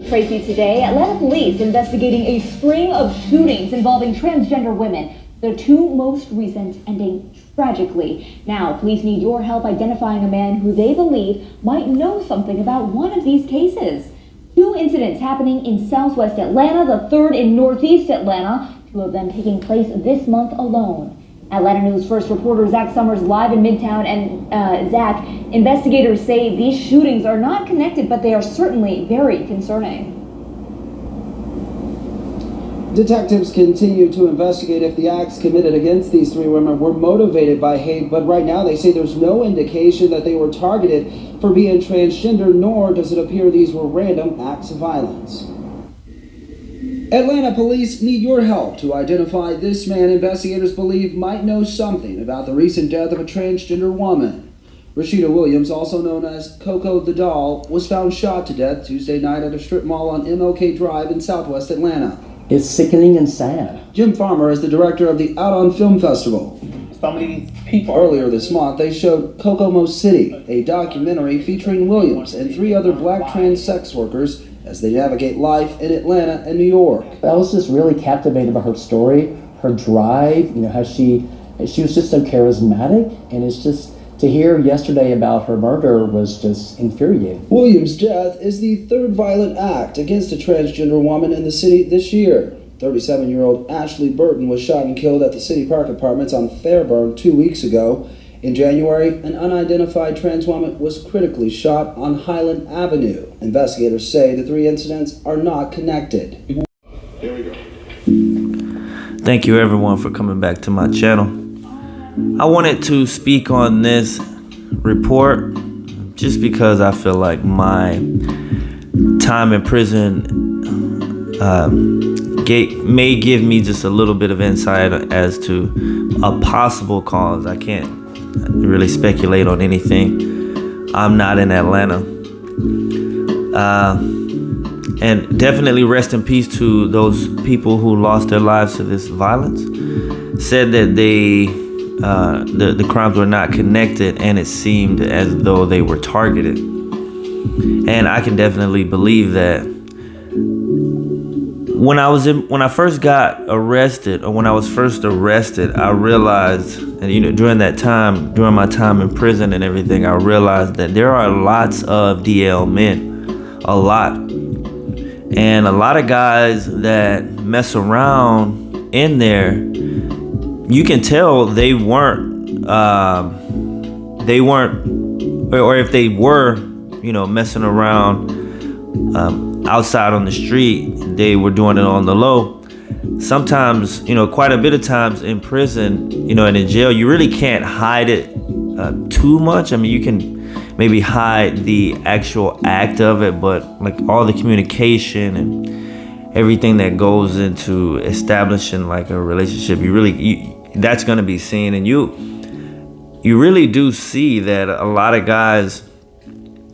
Tracy, today, Atlanta police investigating a string of shootings involving transgender women. The two most recent ending tragically. Now, police need your help identifying a man who they believe might know something about one of these cases. Two incidents happening in southwest Atlanta, the third in northeast Atlanta, two of them taking place this month alone. Atlanta News First reporter Zach Summers live in Midtown. And Zach, investigators say these shootings are not connected, but they are certainly very concerning. Detectives continue to investigate if the acts committed against these three women were motivated by hate, but right now they say there's no indication that they were targeted for being transgender, nor does it appear these were random acts of violence. Atlanta police need your help to identify this man investigators believe might know something about the recent death of a transgender woman. Rashida Williams, also known as Coco the Doll, was found shot to death Tuesday night at a strip mall on MLK Drive in southwest Atlanta. It's sickening and sad. Jim Farmer is the director of the Out on Film Festival. Some of these people. Earlier this month, they showed Kokomo City, a documentary featuring Williams and three other black trans sex workers as they navigate life in Atlanta and New York. I was just really captivated by her story, her drive, how she was just so charismatic, and it's just to hear yesterday about her murder was just infuriating. Williams' death is the third violent act against a transgender woman in the city this year. 37-year-old Ashley Burton was shot and killed at the City Park Apartments on Fairburn 2 weeks ago. In January, an unidentified trans woman was critically shot on Highland Avenue. Investigators say the three incidents are not connected. Here we go. Thank you everyone for coming back to my channel. I wanted to speak on this report just because I feel like my time in prison may give me just a little bit of insight as to a possible cause. I can't really speculate on anything. I'm not in Atlanta. And definitely rest in peace to those people who lost their lives to this violence. Said that the crimes were not connected, and it seemed as though they were targeted. And I can definitely believe that. When I first got arrested, or when I was first arrested, I realized, and during my time in prison and everything, I realized that there are lots of DL men, a lot, and a lot of guys that mess around in there. You can tell they weren't, or if they were, messing around outside on the street, they were doing it on the low. Sometimes, quite a bit of times in prison, and in jail, you really can't hide it too much. I mean, you can maybe hide the actual act of it, but like all the communication and everything that goes into establishing like a relationship, that's going to be seen. And you really do see that a lot of guys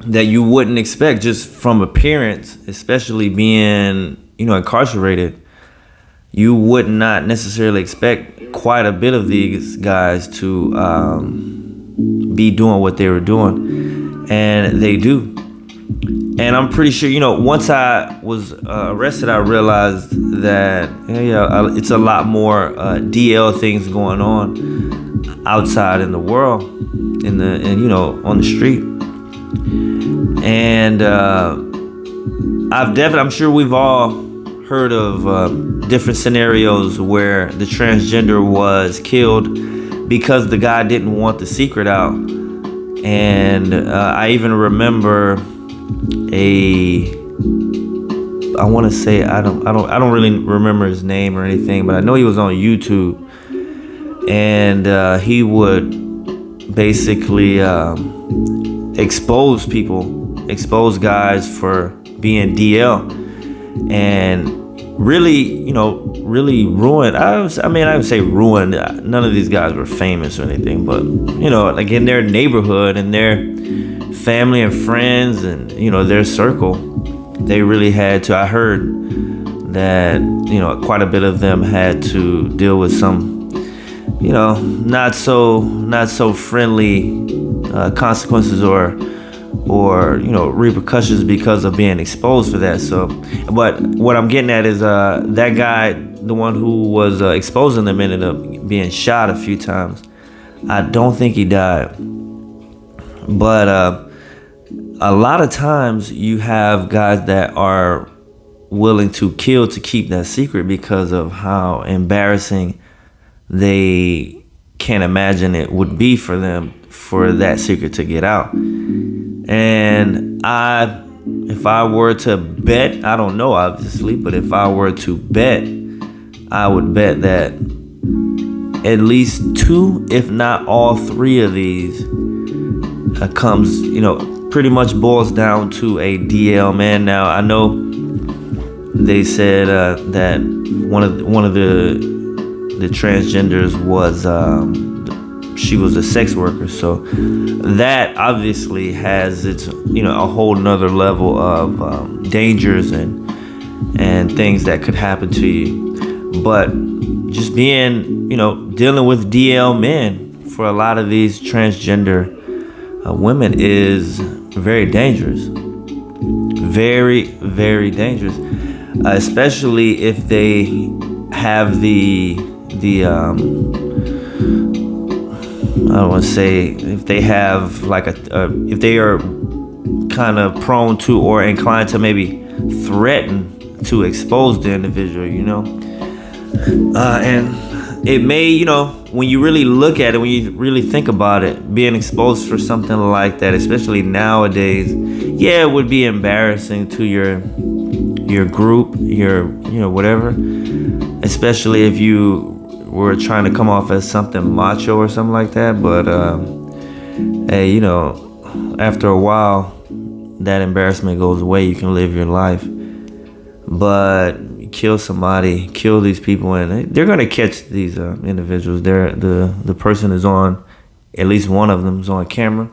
that you wouldn't expect just from appearance, especially being, incarcerated, you would not necessarily expect quite a bit of these guys to be doing what they were doing, and they do. And I'm pretty sure, once I was arrested, I realized that it's a lot more DL things going on outside in the world, on the street. And I'm sure we've all heard of different scenarios where the transgender was killed because the guy didn't want the secret out. And I even remember I want to say I don't really remember his name or anything, but I know he was on YouTube, and he would basically expose guys for being DL, and really ruin. I would say ruin. None of these guys were famous or anything, but like in their neighborhood and their family and friends and their circle, they really had to. I heard that quite a bit of them had to deal with some not so friendly consequences or or repercussions because of being exposed for that. So, but what I'm getting at is that guy, the one who was exposing them, ended up being shot a few times. I don't think he died, but a lot of times you have guys that are willing to kill to keep that secret because of how embarrassing they can't imagine it would be for them for that secret to get out. And if I were to bet, I don't know obviously, but if I were to bet, I would bet that at least 2, if not all 3 of these comes, pretty much boils down to a DL man. Now I know they said that one of the transgenders was she was a sex worker, so that obviously has its a whole nother level of dangers and things that could happen to you. But just being dealing with DL men for a lot of these transgender women is very dangerous, very, very dangerous, especially if they have I don't want to say if they have if they are kind of prone to or inclined to maybe threaten to expose the individual, and it may, when you really look at it, when you really think about it, being exposed for something like that, especially nowadays, yeah, it would be embarrassing to your group, your whatever, especially if you were trying to come off as something macho or something like that. But hey, after a while that embarrassment goes away, you can live your life. But you kill somebody, kill these people, and they're gonna catch these individuals. The person is on, at least one of them is on camera,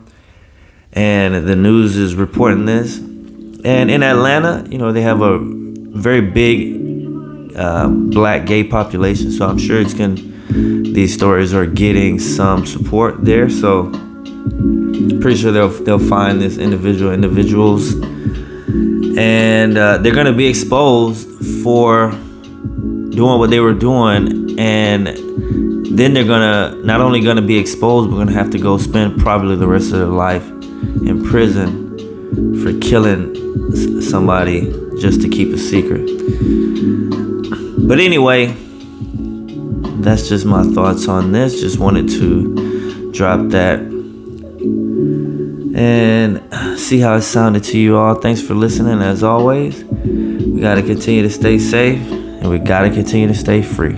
and the news is reporting this. And in Atlanta, they have a very big black gay population, so I'm sure these stories are getting some support there. So pretty sure they'll find this individuals, and they're gonna be exposed for doing what they were doing, and then they're not only gonna be exposed, but gonna have to go spend probably the rest of their life in prison for killing somebody just to keep a secret. But anyway, that's just my thoughts on this. Just wanted to drop that and see how it sounded to you all. Thanks for listening. As always, we got to continue to stay safe, and we got to continue to stay free.